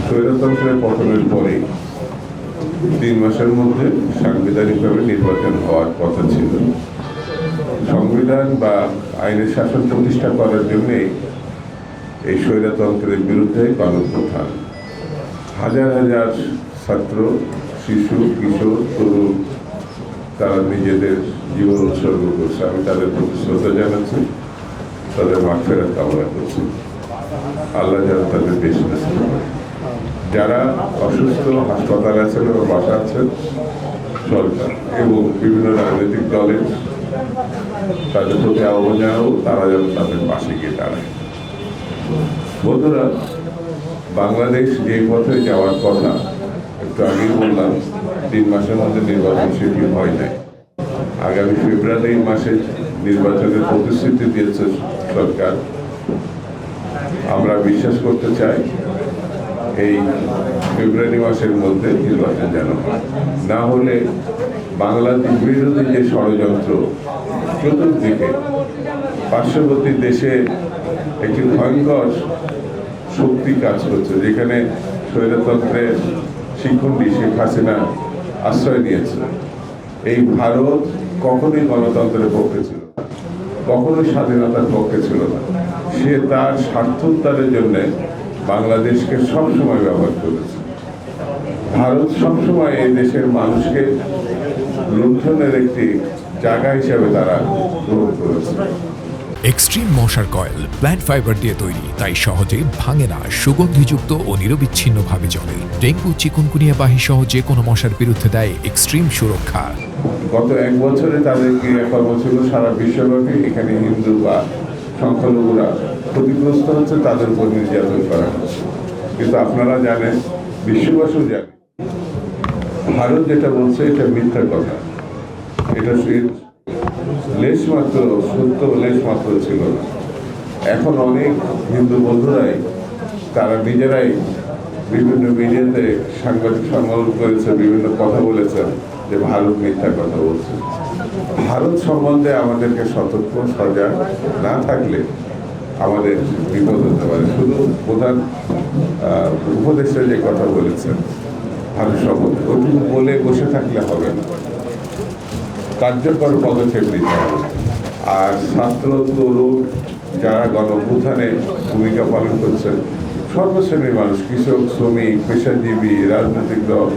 স্বৈরতন্ত্রের পতনের পরে 3 মাসের মধ্যে সাংবিধানিকভাবে নির্বাচন হওয়ার কথা ছিল। সংবিধান বা আইনের শাসন প্রতিষ্ঠা করার জন্যই এই স্বৈরতন্ত্রের বিরুদ্ধে গণপ্রথান। হাজার হাজার ছাত্র, শিশু, কিশোর, তরুণ তারা নিজেদের জীবন উৎসর্গ করছে। আমি তাদের প্রতি শ্রদ্ধা জানাচ্ছি, তাদের মাগফিরাত কামনা করছি। আল্লাহ যেন তাদের বেশ নসিব করে। যারা অসুস্থ, হাসপাতালে আছেন এবং বাসা আছেন, সরকার এবং বিভিন্ন রাজনৈতিক দলের তাদের প্রতি আহ্বান জানাবো, তারা যেন তাদের পাশে গিয়ে দাঁড়ায়। বন্ধুরা, বাংলাদেশ যে পথে যাওয়ার কথা একটু আগেই বললাম, 3 মাসের মধ্যে নির্বাচন সেটি হয় নাই। আগামী ফেব্রুয়ারি মাসে নির্বাচনের প্রতিশ্রুতি দিয়েছে সরকার। আমরা বিশ্বাস করতে চাই এই ফেব্রুয়ারি মাসের মধ্যে নির্বাচন যেন হয়। না হলে বাংলাদেশ বিরোধী যে ষড়যন্ত্র চতুর্দিকে পার্শ্ববর্তী দেশে একটি ভয়ঙ্কর শক্তি কাজ করছে, যেখানে স্বৈরতন্ত্রের শিখণ্ডী শেখ হাসিনা আশ্রয় নিয়েছে। এই ভারত কখনোই গণতন্ত্রের পক্ষে ছিল না, কখনোই স্বাধীনতার পক্ষে ছিল না। সে তার স্বার্থ উদ্ধারের জন্যে বাংলাদেশকে সবসময় ব্যবহার করেছে। ভারত সবসময় এই দেশের মানুষকে লুণ্ঠনের একটি জায়গা হিসেবে তারা গ্রহণ করেছে। এক্সট্রিম মশার কয়েল প্ল্যান্ট ফাইবার দিয়ে তৈরি, তাই সহজে ভাঙে না, সুগন্ধিযুক্ত ও নিরবিচ্ছিন্নভাবে জ্বলে। ডেঙ্গু, চিকুনগুনিয়া বাহি সহ যে কোনো মশার বিরুদ্ধে দেয় এক্সট্রিম সুরক্ষা। গত 1 বছরে তাদের ক্রিয়াকর্ম ছিল সারা বিশ্বব্যাপী। এখানে হিন্দু বা সংখ্যালঘুরা ক্ষতিগ্রস্ত হচ্ছে, তাদের উপর নির্যাতন করা হচ্ছে। কিন্তু আপনারা জানেন, বিশ্ববাসীও জানে, ভারত যেটা বলছে এটা মিথ্যা কথা। এটা লেশ মাত্র সত্য, লেশ মাত্র ছিল না। এখন অনেক হিন্দু বন্ধুরাই তারা নিজেরাই বিভিন্ন মিডিয়াতে সাংবাদিক সম্মেলন করেছে, বিভিন্ন কথা বলেছেন যে ভারত মিথ্যা কথা বলছে। ভারত সম্বন্ধে আমাদেরকে সতর্ক, সজাগ না থাকলে আমাদের বিপদ হতে পারে। শুধু প্রধান উপদেষ্টা যে কথা বলেছেন ভারত সম্বন্ধে, ওটুকু বলে বসে থাকলে হবে না, কার্যকর পদক্ষেপ নিতে হবে। আর ছাত্র, তরুণ যারা গণঅভ্যুত্থানে ভূমিকা পালন করছেন, সর্বশ্রেণীর মানুষ, কৃষক, শ্রমিক, পেশাজীবী, রাজনৈতিক দল,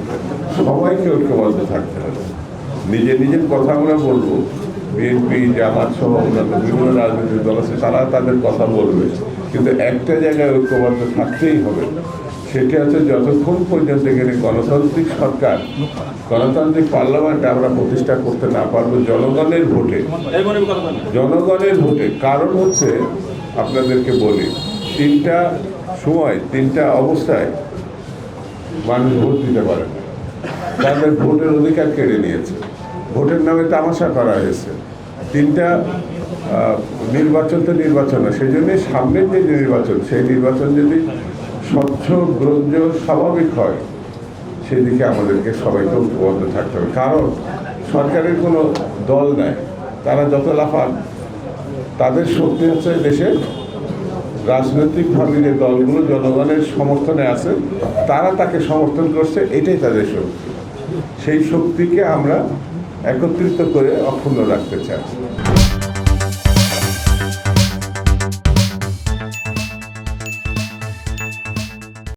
সবাইকে ঐক্যবদ্ধ থাকতে হবে। নিজের কথা আমরা বলবো, বিএনপি, জামাত সহ অন্যান্য বিভিন্ন রাজনৈতিক দল আছে, তারা তাদের কথা বলবে, কিন্তু একটা জায়গায় ঐক্যবদ্ধ থাকতেই হবে। সেটি হচ্ছে যতক্ষণ পর্যন্ত এখানে গণতান্ত্রিক সরকার, গণতান্ত্রিক পার্লামেন্ট আমরা প্রতিষ্ঠা করতে না পারবো জনগণের ভোটে। কারণ হচ্ছে, আপনাদেরকে বলি, 3টা সময় 3টা অবস্থায় মানুষ ভোট দিতে পারে না। তাদের ভোটের অধিকার কেড়ে নিয়েছে, ভোটের নামে তামাশা করা হয়েছে। 3টা নির্বাচন তো নির্বাচন না, সেই জন্যই সামনের যে নির্বাচন, সেই নির্বাচন যদি স্বচ্ছ, গ্রহ্য, স্বাভাবিক হয়, সেদিকে আমাদেরকে সবাইকে ঐক্যবদ্ধ থাকতে হবে। কারণ সরকারের কোনো দল নাই, তারা যত লাফান, তাদের শক্তি হচ্ছে দেশের রাজনৈতিকভাবে যে দলগুলো জনগণের সমর্থনে আছে, তারা তাকে সমর্থন করছে, এটাই তাদের শক্তি। সেই শক্তিকে আমরা একত্রিত করে অক্ষুণ্ণ রাখতে চাই।